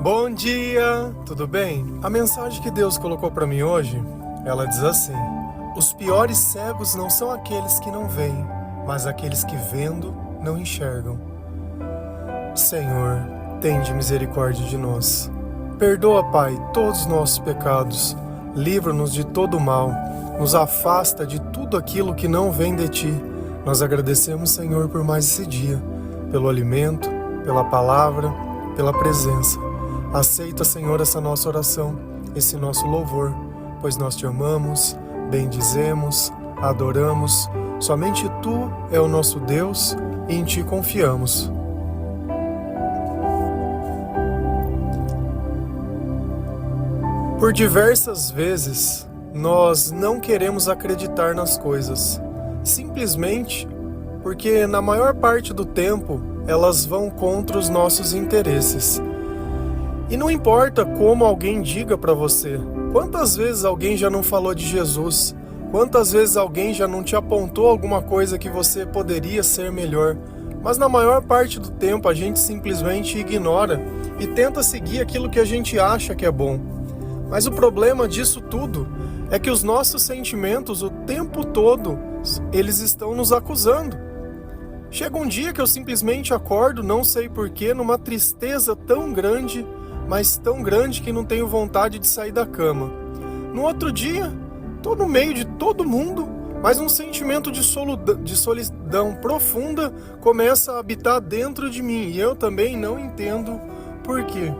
Bom dia, tudo bem? A mensagem que Deus colocou para mim hoje, ela diz assim: os piores cegos não são aqueles que não veem, mas aqueles que vendo não enxergam. Senhor, tende misericórdia de nós. Perdoa, Pai, todos os nossos pecados. Livra-nos de todo mal. Nos afasta de tudo aquilo que não vem de Ti. Nós agradecemos, Senhor, por mais esse dia, pelo alimento, pela palavra, pela presença. Aceita, Senhor, essa nossa oração, esse nosso louvor, pois nós Te amamos, bendizemos, adoramos. Somente Tu é o nosso Deus e em Ti confiamos. Por diversas vezes, nós não queremos acreditar nas coisas, simplesmente porque na maior parte do tempo elas vão contra os nossos interesses. E não importa como alguém diga para você, quantas vezes alguém já não falou de Jesus, quantas vezes alguém já não te apontou alguma coisa que você poderia ser melhor, mas na maior parte do tempo a gente simplesmente ignora e tenta seguir aquilo que a gente acha que é bom. Mas o problema disso tudo é que os nossos sentimentos o tempo todo, eles estão nos acusando. Chega um dia que eu simplesmente acordo, não sei porquê, numa tristeza tão grande, mas tão grande que não tenho vontade de sair da cama. No outro dia, tô no meio de todo mundo, mas um sentimento de solidão profunda começa a habitar dentro de mim e eu também não entendo por quê.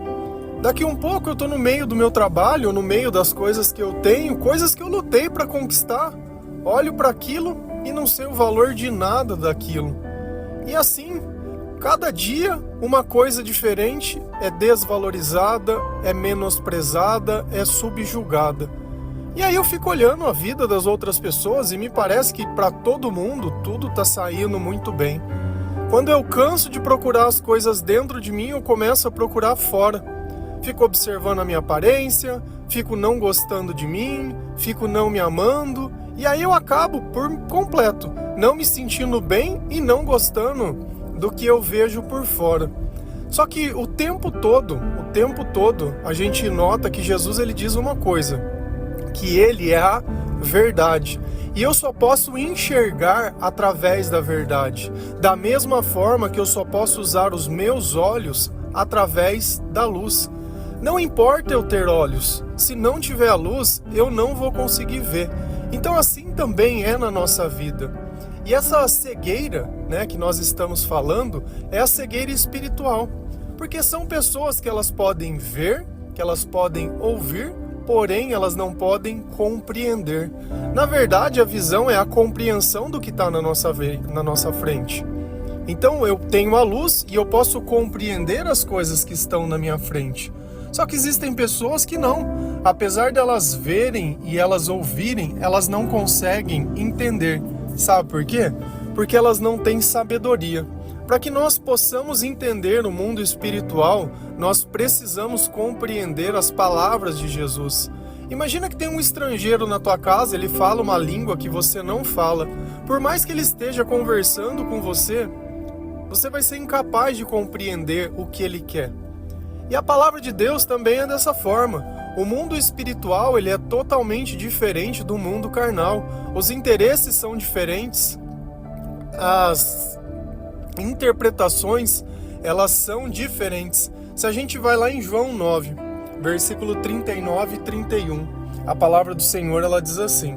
Daqui um pouco eu tô no meio do meu trabalho, no meio das coisas que eu tenho, coisas que eu lutei para conquistar. Olho para aquilo e não sei o valor de nada daquilo. E assim, cada dia uma coisa diferente é desvalorizada, é menosprezada, é subjugada. E aí eu fico olhando a vida das outras pessoas e me parece que para todo mundo tudo tá saindo muito bem. Quando eu canso de procurar as coisas dentro de mim, eu começo a procurar fora. Fico observando a minha aparência, fico não gostando de mim, fico não me amando, e aí eu acabo por completo não me sentindo bem e não gostando do que eu vejo por fora. Só que o tempo todo, a gente nota que Jesus ele diz uma coisa, que Ele é a verdade. E eu só posso enxergar através da verdade. Da mesma forma que eu só posso usar os meus olhos através da luz. Não importa eu ter olhos, se não tiver a luz, eu não vou conseguir ver. Então assim também é na nossa vida. E essa cegueira, que nós estamos falando, é a cegueira espiritual. Porque são pessoas que elas podem ver, que elas podem ouvir, porém elas não podem compreender. Na verdade, a visão é a compreensão do que está na nossa frente. Então eu tenho a luz e eu posso compreender as coisas que estão na minha frente. Só que existem pessoas que não. Apesar de elas verem e elas ouvirem, elas não conseguem entender. Sabe por quê? Porque elas não têm sabedoria. Para que nós possamos entender o mundo espiritual, nós precisamos compreender as palavras de Jesus. Imagina que tem um estrangeiro na tua casa, ele fala uma língua que você não fala. Por mais que ele esteja conversando com você, você vai ser incapaz de compreender o que ele quer. E a palavra de Deus também é dessa forma. O mundo espiritual ele é totalmente diferente do mundo carnal. Os interesses são diferentes. As interpretações, elas são diferentes. Se a gente vai lá em João 9, versículo 39 e 31, a palavra do Senhor ela diz assim: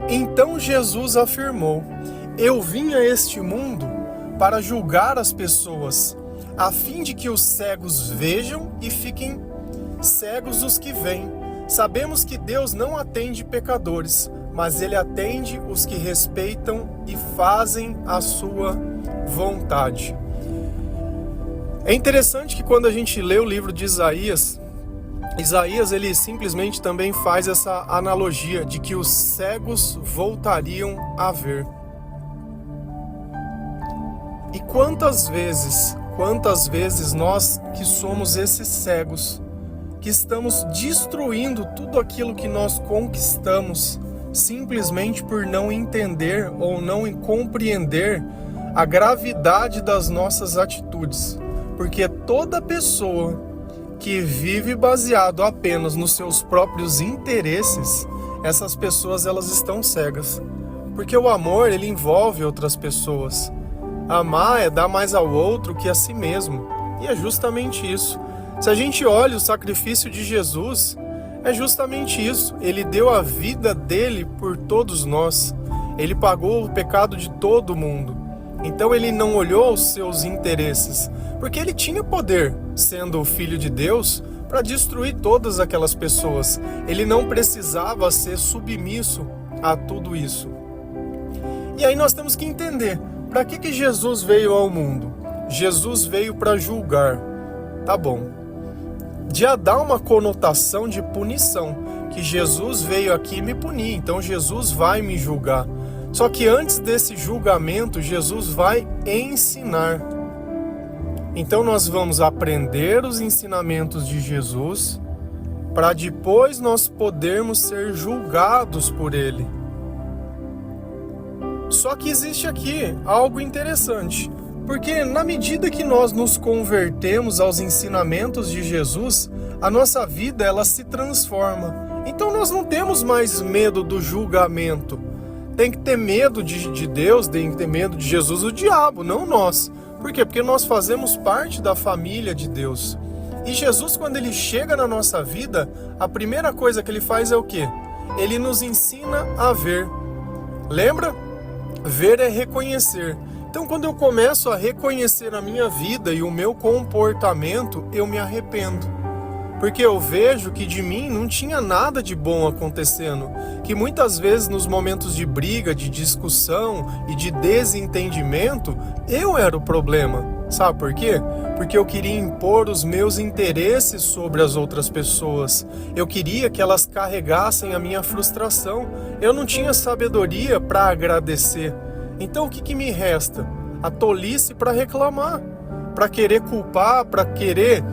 Então Jesus afirmou: Eu vim a este mundo para julgar as pessoas, a fim de que os cegos vejam e fiquem cegos os que veem. Sabemos que Deus não atende pecadores, mas Ele atende os que respeitam e fazem a sua vontade. É interessante que quando a gente lê o livro de Isaías, ele simplesmente também faz essa analogia de que os cegos voltariam a ver. E quantas vezes nós que somos esses cegos, que estamos destruindo tudo aquilo que nós conquistamos, simplesmente por não entender ou não compreender a gravidade das nossas atitudes. Porque toda pessoa que vive baseado apenas nos seus próprios interesses, essas pessoas elas estão cegas. Porque o amor, ele envolve outras pessoas. Amar é dar mais ao outro que a si mesmo. E é justamente isso. Se a gente olha o sacrifício de Jesus, é justamente isso. Ele deu a vida dele por todos nós. Ele pagou o pecado de todo mundo. Então ele não olhou os seus interesses, porque ele tinha poder, sendo o Filho de Deus, para destruir todas aquelas pessoas. Ele não precisava ser submisso a tudo isso. E aí nós temos que entender, para que Jesus veio ao mundo? Jesus veio para julgar. Tá bom. Já dá uma conotação de punição, que Jesus veio aqui me punir, então Jesus vai me julgar. Só que antes desse julgamento, Jesus vai ensinar. Então nós vamos aprender os ensinamentos de Jesus para depois nós podermos ser julgados por Ele. Só que existe aqui algo interessante, porque na medida que nós nos convertemos aos ensinamentos de Jesus, a nossa vida ela se transforma. Então nós não temos mais medo do julgamento. Tem que ter medo de Deus, tem que ter medo de Jesus, o diabo, não nós. Por quê? Porque nós fazemos parte da família de Deus. E Jesus, quando ele chega na nossa vida, a primeira coisa que ele faz é o quê? Ele nos ensina a ver. Lembra? Ver é reconhecer. Então, quando eu começo a reconhecer a minha vida e o meu comportamento, eu me arrependo. Porque eu vejo que de mim não tinha nada de bom acontecendo. Que muitas vezes nos momentos de briga, de discussão e de desentendimento, eu era o problema. Sabe por quê? Porque eu queria impor os meus interesses sobre as outras pessoas. Eu queria que elas carregassem a minha frustração. Eu não tinha sabedoria para agradecer. Então o que me resta? A tolice para reclamar, para querer culpar, para querer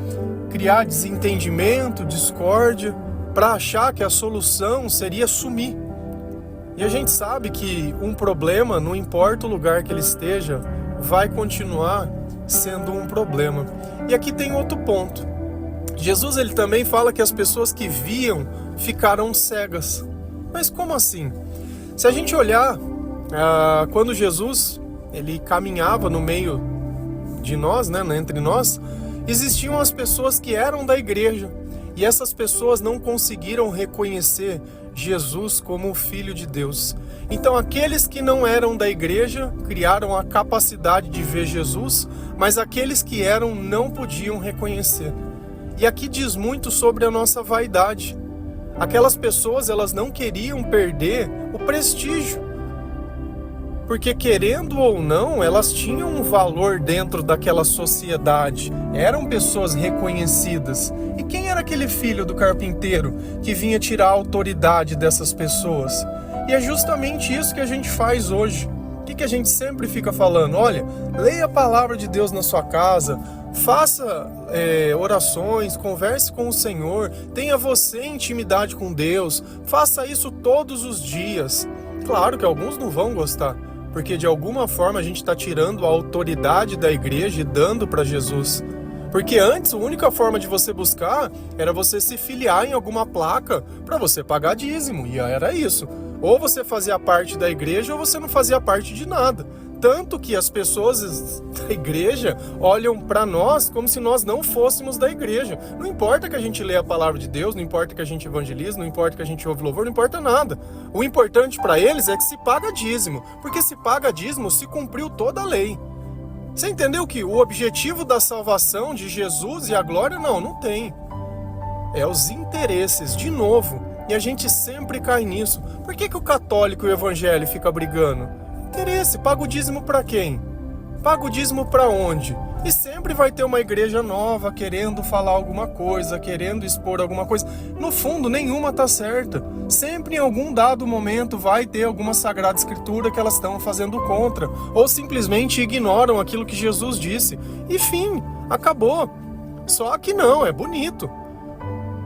criar desentendimento, discórdia, para achar que a solução seria sumir. E a gente sabe que um problema, não importa o lugar que ele esteja, vai continuar sendo um problema. E aqui tem outro ponto. Jesus ele também fala que as pessoas que viam ficaram cegas. Mas como assim? Se a gente olhar, quando Jesus ele caminhava no meio de nós, né, entre nós, existiam as pessoas que eram da igreja e essas pessoas não conseguiram reconhecer Jesus como o Filho de Deus. Então aqueles que não eram da igreja criaram a capacidade de ver Jesus, mas aqueles que eram não podiam reconhecer. E aqui diz muito sobre a nossa vaidade. Aquelas pessoas elas não queriam perder o prestígio. Porque querendo ou não, elas tinham um valor dentro daquela sociedade. Eram pessoas reconhecidas. E quem era aquele filho do carpinteiro que vinha tirar a autoridade dessas pessoas? E é justamente isso que a gente faz hoje. O que a gente sempre fica falando? Olha, leia a palavra de Deus na sua casa, faça orações, converse com o Senhor, tenha você intimidade com Deus, faça isso todos os dias. Claro que alguns não vão gostar, porque de alguma forma a gente está tirando a autoridade da igreja e dando para Jesus. Porque antes a única forma de você buscar era você se filiar em alguma placa para você pagar dízimo, e era isso. Ou você fazia parte da igreja ou você não fazia parte de nada. Tanto que as pessoas da igreja olham para nós como se nós não fôssemos da igreja. Não importa que a gente leia a palavra de Deus, não importa que a gente evangelize, não importa que a gente ouve louvor, não importa nada. O importante para eles é que se paga dízimo, porque se paga dízimo, se cumpriu toda a lei. Você entendeu que o objetivo da salvação de Jesus e a glória não tem. É os interesses, de novo. E a gente sempre cai nisso. Por que o católico e o evangélico fica brigando? Interesse, paga o dízimo para quem? Paga o dízimo para onde? E sempre vai ter uma igreja nova querendo falar alguma coisa, querendo expor alguma coisa. No fundo, nenhuma tá certa. Sempre em algum dado momento vai ter alguma sagrada escritura que elas estão fazendo contra. Ou simplesmente ignoram aquilo que Jesus disse. E fim, acabou. Só que não, é bonito.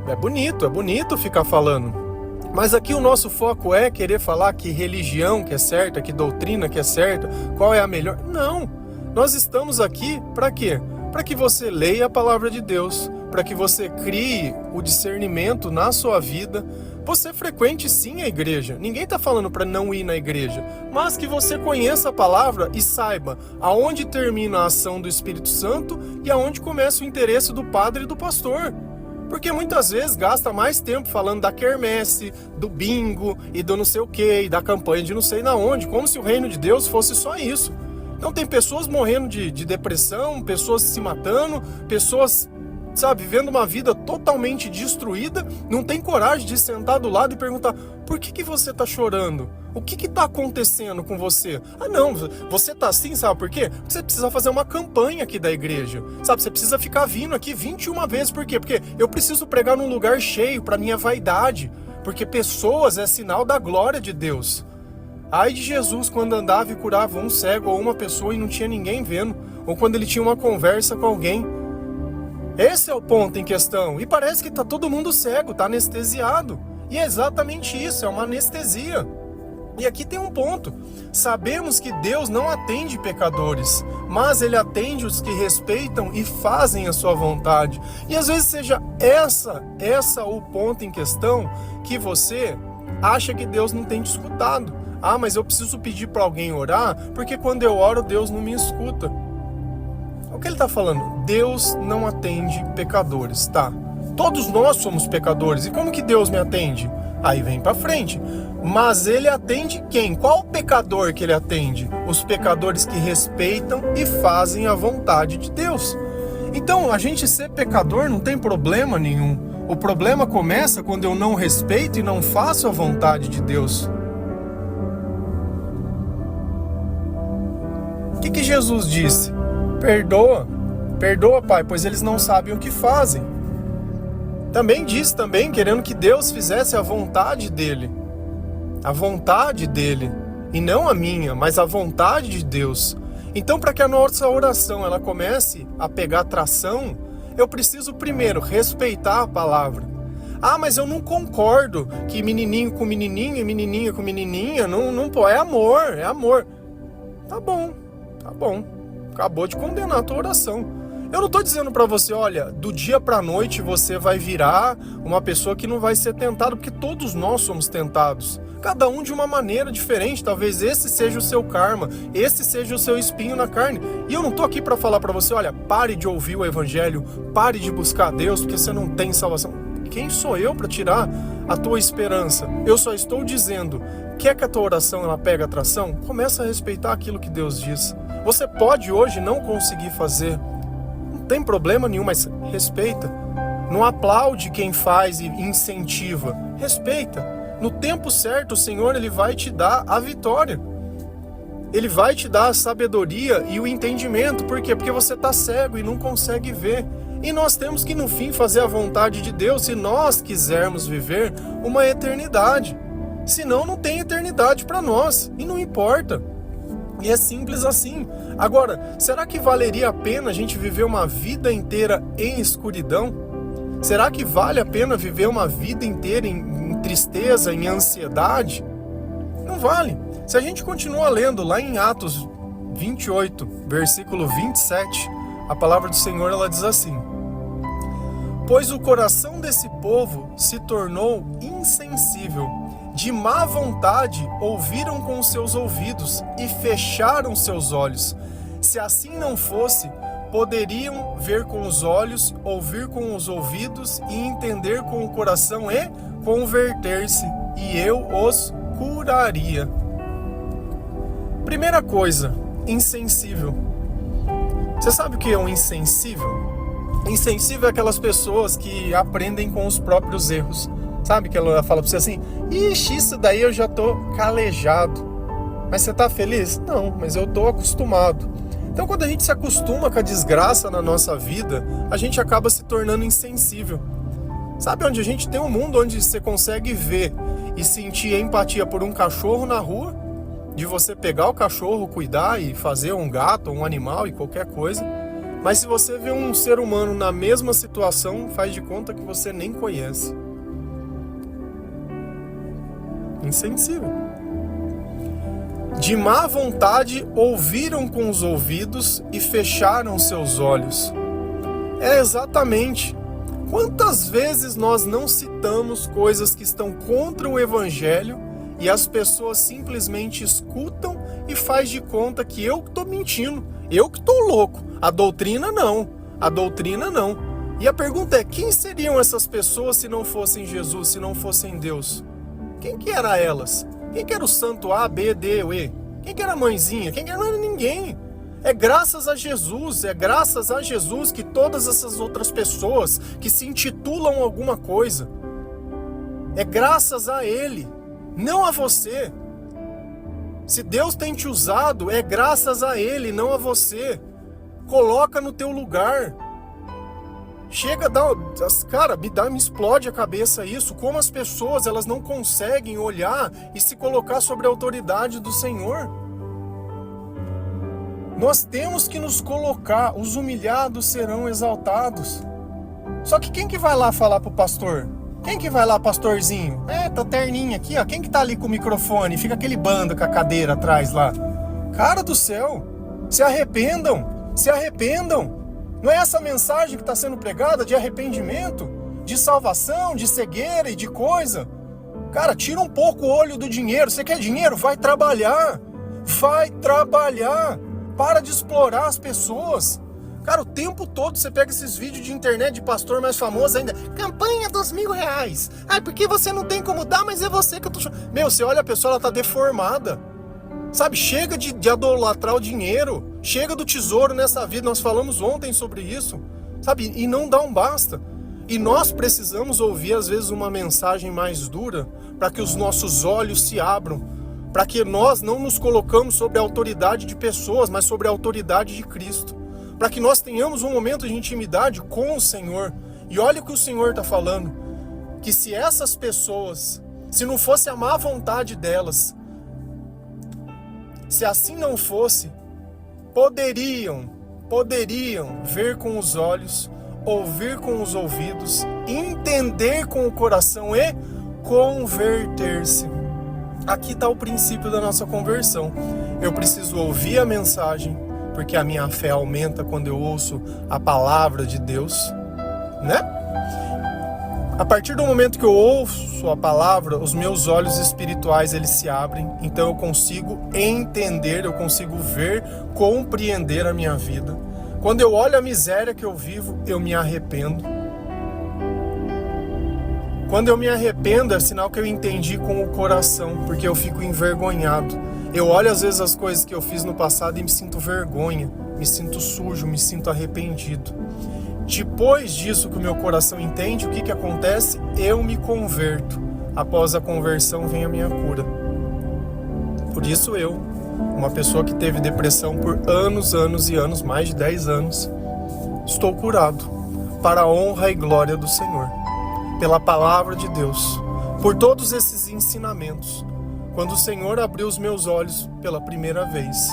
É bonito ficar falando. Mas aqui o nosso foco é querer falar que religião que é certa, que doutrina que é certa, qual é a melhor. Não, nós estamos aqui para quê? para que você leia a palavra de Deus, para que você crie o discernimento na sua vida. Você frequente sim a igreja, ninguém está falando para não ir na igreja, mas que você conheça a palavra e saiba aonde termina a ação do Espírito Santo e aonde começa o interesse do padre e do pastor. Porque muitas vezes gasta mais tempo falando da quermesse, do bingo e do não sei o que, e da campanha de não sei na onde, como se o reino de Deus fosse só isso. Então tem pessoas morrendo de depressão, pessoas se matando, pessoas, vivendo uma vida totalmente destruída, não tem coragem de sentar do lado e perguntar: por que você está chorando? O que está acontecendo com você? Ah não, você está assim, sabe por quê? Porque você precisa fazer uma campanha aqui da igreja, você precisa ficar vindo aqui 21 vezes, por quê? Porque eu preciso pregar num lugar cheio para minha vaidade, porque pessoas é sinal da glória de Deus. Ai de Jesus quando andava e curava um cego ou uma pessoa e não tinha ninguém vendo, ou quando ele tinha uma conversa com alguém. Esse é o ponto em questão. E parece que está todo mundo cego, está anestesiado. E é exatamente isso, é uma anestesia. E aqui tem um ponto. Sabemos que Deus não atende pecadores, mas Ele atende os que respeitam e fazem a sua vontade. E às vezes seja essa o ponto em questão que você acha que Deus não tem te escutado. Ah, mas eu preciso pedir para alguém orar, porque quando eu oro, Deus não me escuta. O que ele está falando? Deus não atende pecadores, tá? Todos nós somos pecadores. E como que Deus me atende? Aí vem para frente. Mas ele atende quem? Qual pecador que ele atende? Os pecadores que respeitam e fazem a vontade de Deus. Então, a gente ser pecador não tem problema nenhum. O problema começa quando eu não respeito e não faço a vontade de Deus. O que Jesus disse? Perdoa, Pai, pois eles não sabem o que fazem. Também disse, querendo que Deus fizesse a vontade dele. A vontade dele. E não a minha, mas a vontade de Deus. Então, para que a nossa oração ela comece a pegar tração, eu preciso primeiro respeitar a palavra. Ah, mas eu não concordo que menininho com menininho e menininha com menininha, não pode. É amor. Tá bom. Acabou de condenar a tua oração. Eu não estou dizendo para você, olha, do dia para a noite você vai virar uma pessoa que não vai ser tentado, porque todos nós somos tentados. Cada um de uma maneira diferente. Talvez esse seja o seu karma, esse seja o seu espinho na carne. E eu não estou aqui para falar para você, olha, pare de ouvir o evangelho, pare de buscar Deus, porque você não tem salvação. Quem sou eu para tirar a tua esperança? Eu só estou dizendo, quer que a tua oração ela pegue atração? Começa a respeitar aquilo que Deus diz. Você pode hoje não conseguir fazer, não tem problema nenhum, mas respeita. Não aplaude quem faz e incentiva, respeita. No tempo certo, o Senhor ele vai te dar a vitória. Ele vai te dar a sabedoria e o entendimento. Por quê? Porque você está cego e não consegue ver. E nós temos que, no fim, fazer a vontade de Deus se nós quisermos viver uma eternidade. Senão, não tem eternidade para nós. E não importa. E é simples assim. Agora, será que valeria a pena a gente viver uma vida inteira em escuridão? Será que vale a pena viver uma vida inteira em tristeza, em ansiedade? Não vale. Se a gente continua lendo lá em Atos 28, versículo 27, a palavra do Senhor ela diz assim: pois o coração desse povo se tornou insensível, de má vontade ouviram com os seus ouvidos e fecharam seus olhos. Se assim não fosse, poderiam ver com os olhos, ouvir com os ouvidos e entender com o coração e converter-se, e eu os curaria. Primeira coisa, insensível. Você sabe o que é um insensível? Insensível é aquelas pessoas que aprendem com os próprios erros. Sabe que ela fala pra você assim: ixi, isso daí eu já tô calejado. Mas você tá feliz? Não, mas eu tô acostumado. Então quando a gente se acostuma com a desgraça na nossa vida, a gente acaba se tornando insensível. Sabe onde a gente tem um mundo onde você consegue ver e sentir empatia por um cachorro na rua, de você pegar o cachorro, cuidar e fazer um gato, um animal e qualquer coisa. Mas se você vê um ser humano na mesma situação, faz de conta que você nem conhece. Insensível. De má vontade ouviram com os ouvidos e fecharam seus olhos. É exatamente. Quantas vezes nós não citamos coisas que estão contra o Evangelho e as pessoas simplesmente escutam e faz de conta que eu que estou mentindo, eu que estou louco. A doutrina não. A doutrina não. E a pergunta é, quem seriam essas pessoas se não fossem Jesus, se não fossem Deus? Quem que eram elas? Quem que era o santo A, B, D ou E? Quem que era a mãezinha? Quem que era? Não era ninguém. É graças a Jesus que todas essas outras pessoas que se intitulam alguma coisa, é graças a Ele, não a você. Se Deus tem te usado, é graças a Ele, não a você. Coloca no teu lugar. Chega, me explode a cabeça isso. Como as pessoas, elas não conseguem olhar e se colocar sobre a autoridade do Senhor. Nós temos que nos colocar, os humilhados serão exaltados. Só que quem que vai lá falar pro pastor? Quem que vai lá, pastorzinho? Tá terninho aqui, ó. Quem que tá ali com o microfone? Fica aquele bando com a cadeira atrás lá. Cara do céu, se arrependam. Não é essa mensagem que está sendo pregada de arrependimento, de salvação, de cegueira e de coisa? Cara, tira um pouco o olho do dinheiro. Você quer dinheiro? Vai trabalhar. Para de explorar as pessoas. Cara, o tempo todo você pega esses vídeos de internet de pastor mais famoso ainda. Campanha dos R$1.000. Ai, porque você não tem como dar, mas é você que eu tô chamando. Meu, você olha a pessoa, ela tá deformada. Sabe, chega de idolatrar o dinheiro. Chega do tesouro nessa vida. Nós falamos ontem sobre isso. Sabe, e não dá um basta. E nós precisamos ouvir às vezes uma mensagem mais dura para que os nossos olhos se abram. Para que nós não nos colocamos sobre a autoridade de pessoas, mas sobre a autoridade de Cristo. Para que nós tenhamos um momento de intimidade com o Senhor. E olha o que o Senhor está falando. Que se essas pessoas, se não fosse a má vontade delas, se assim não fosse, poderiam ver com os olhos, ouvir com os ouvidos, entender com o coração e converter-se. Aqui está o princípio da nossa conversão. Eu preciso ouvir a mensagem, porque a minha fé aumenta quando eu ouço a palavra de Deus, né? A partir do momento que eu ouço a palavra, os meus olhos espirituais eles se abrem, então eu consigo entender, eu consigo ver, compreender a minha vida. Quando eu olho a miséria que eu vivo, eu me arrependo. Quando eu me arrependo, é sinal que eu entendi com o coração, porque eu fico envergonhado. Eu olho às vezes as coisas que eu fiz no passado e me sinto vergonha, me sinto sujo, me sinto arrependido. Depois disso que o meu coração entende, o que acontece? Eu me converto. Após a conversão vem a minha cura. Por isso eu, uma pessoa que teve depressão por anos e anos, mais de 10 anos, estou curado para a honra e glória do Senhor. Pela palavra de Deus, por todos esses ensinamentos. Quando o Senhor abriu os meus olhos pela primeira vez,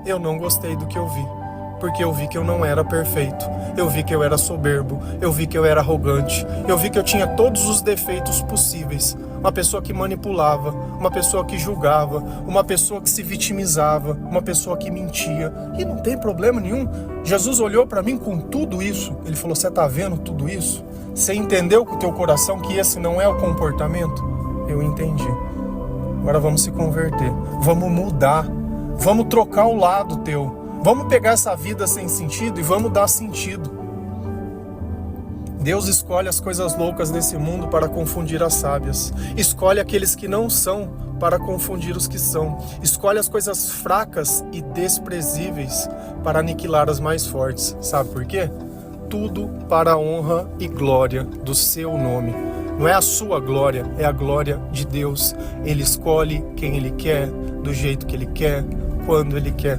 eu não gostei do que eu vi. Porque eu vi que eu não era perfeito, eu vi que eu era soberbo, eu vi que eu era arrogante, eu vi que eu tinha todos os defeitos possíveis. Uma pessoa que manipulava, uma pessoa que julgava, uma pessoa que se vitimizava, uma pessoa que mentia. E não tem problema nenhum. Jesus olhou para mim com tudo isso. Ele falou, você está vendo tudo isso? Você entendeu com o teu coração que esse não é o comportamento? Eu entendi. Agora vamos se converter, vamos mudar, vamos trocar o lado teu. Vamos pegar essa vida sem sentido e vamos dar sentido. Deus escolhe as coisas loucas desse mundo para confundir as sábias. Escolhe aqueles que não são para confundir os que são. Escolhe as coisas fracas e desprezíveis para aniquilar as mais fortes. Sabe por quê? Tudo para a honra e glória do seu nome. Não é a sua glória, é a glória de Deus. Ele escolhe quem Ele quer, do jeito que Ele quer, quando Ele quer.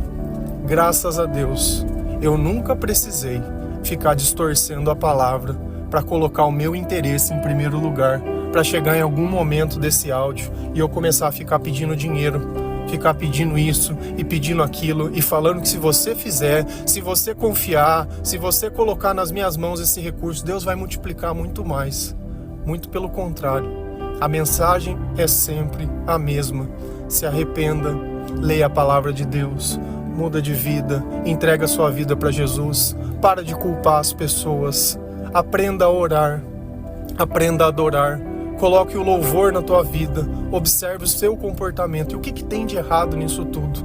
Graças a Deus, eu nunca precisei ficar distorcendo a palavra para colocar o meu interesse em primeiro lugar, para chegar em algum momento desse áudio e eu começar a ficar pedindo dinheiro, ficar pedindo isso e pedindo aquilo e falando que se você fizer, se você confiar, se você colocar nas minhas mãos esse recurso, Deus vai multiplicar muito mais. Muito pelo contrário, a mensagem é sempre a mesma. Se arrependa, Leia a palavra de Deus, muda de vida, entrega a sua vida para Jesus, para de culpar as pessoas, aprenda a orar, aprenda a adorar, coloque o louvor na tua vida, observe o seu comportamento. E o que tem de errado nisso tudo?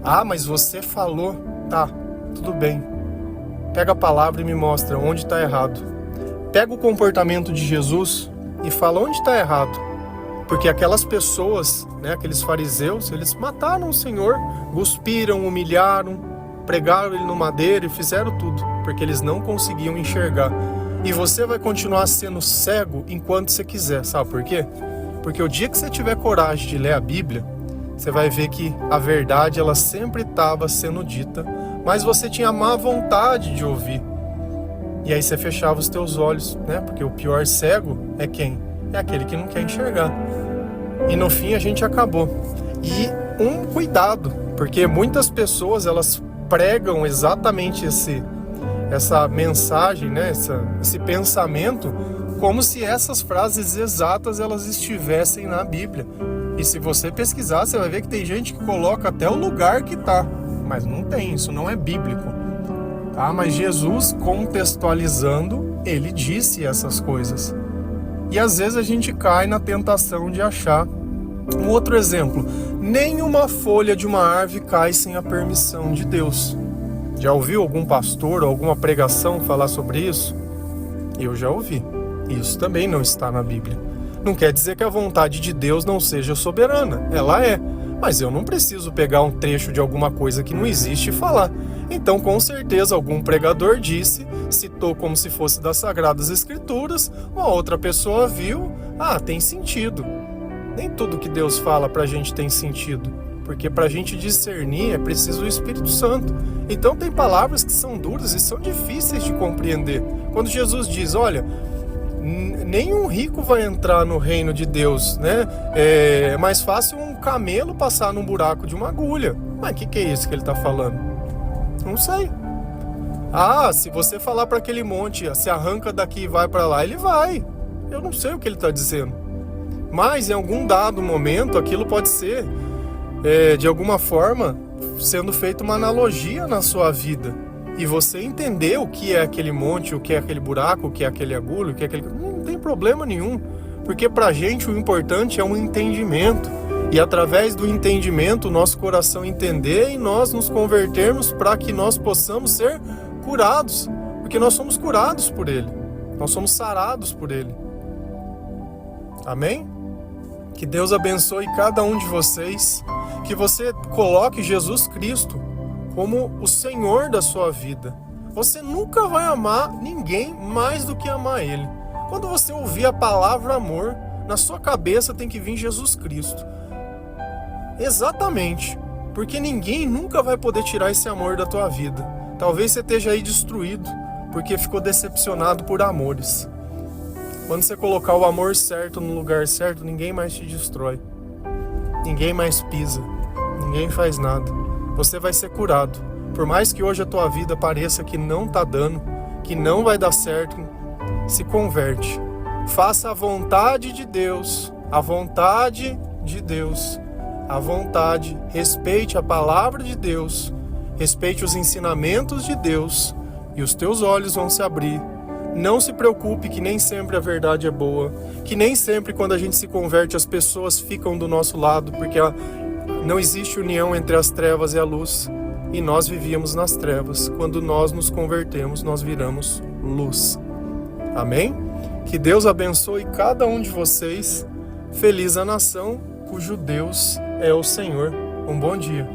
Ah, mas você falou, tá, tudo bem. Pega a palavra e me mostra onde está errado. Pega o comportamento de Jesus e fala onde está errado. Porque aquelas pessoas, aqueles fariseus, eles mataram o Senhor, cuspiram, humilharam, pregaram ele no madeiro e fizeram tudo, porque eles não conseguiam enxergar. E você vai continuar sendo cego enquanto você quiser, sabe por quê? Porque o dia que você tiver coragem de ler a Bíblia, você vai ver que a verdade ela sempre estava sendo dita, mas você tinha má vontade de ouvir. E aí você fechava os teus olhos, Porque o pior cego é quem? É aquele que não quer enxergar. E no fim a gente acabou. E um cuidado, porque muitas pessoas elas pregam exatamente essa mensagem, esse pensamento, como se essas frases exatas elas estivessem na Bíblia. E se você pesquisar, você vai ver que tem gente que coloca até o lugar que tá, mas não tem, isso não é bíblico. Tá? Mas Jesus, contextualizando, ele disse essas coisas. E às vezes a gente cai na tentação de achar. Um outro exemplo, nenhuma folha de uma árvore cai sem a permissão de Deus. Já ouviu algum pastor ou alguma pregação falar sobre isso? Eu já ouvi. Isso também não está na Bíblia. Não quer dizer que a vontade de Deus não seja soberana. Ela é. Mas eu não preciso pegar um trecho de alguma coisa que não existe e falar. Então, com certeza, algum pregador disse, citou como se fosse das Sagradas Escrituras, uma outra pessoa viu, tem sentido. Nem tudo que Deus fala pra gente tem sentido, porque pra gente discernir é preciso o Espírito Santo. Então tem palavras que são duras e são difíceis de compreender. Quando Jesus diz, olha, nenhum rico vai entrar no reino de Deus, É mais fácil um camelo passar num buraco de uma agulha. Mas o que é isso que ele está falando? Não sei. Se você falar para aquele monte, se arranca daqui e vai para lá, ele vai. Eu não sei o que ele está dizendo. Mas em algum dado momento, aquilo pode ser, de alguma forma, sendo feita uma analogia na sua vida. E você entender o que é aquele monte, o que é aquele buraco, o que é aquele agulho, o que é aquele... Não tem problema nenhum. Porque pra gente o importante é um entendimento. E através do entendimento, o nosso coração entender e nós nos convertermos para que nós possamos ser curados. Porque nós somos curados por Ele. Nós somos sarados por Ele. Amém? Que Deus abençoe cada um de vocês. Que você coloque Jesus Cristo como o Senhor da sua vida. Você nunca vai amar ninguém mais do que amar Ele. Quando você ouvir a palavra amor, na sua cabeça tem que vir Jesus Cristo. Exatamente. Porque ninguém nunca vai poder tirar esse amor da tua vida. Talvez você esteja aí destruído, porque ficou decepcionado por amores. Quando você colocar o amor certo no lugar certo, ninguém mais te destrói. Ninguém mais pisa. Ninguém faz nada. Você vai ser curado. Por mais que hoje a tua vida pareça que não está dando, que não vai dar certo, se converte. Faça a vontade de Deus. A vontade de Deus. A vontade. Respeite a palavra de Deus. Respeite os ensinamentos de Deus. E os teus olhos vão se abrir. Não se preocupe que nem sempre a verdade é boa, que nem sempre quando a gente se converte as pessoas ficam do nosso lado, porque não existe união entre as trevas e a luz, e nós vivíamos nas trevas. Quando nós nos convertemos, nós viramos luz. Amém? Que Deus abençoe cada um de vocês. Feliz a nação cujo Deus é o Senhor. Um bom dia.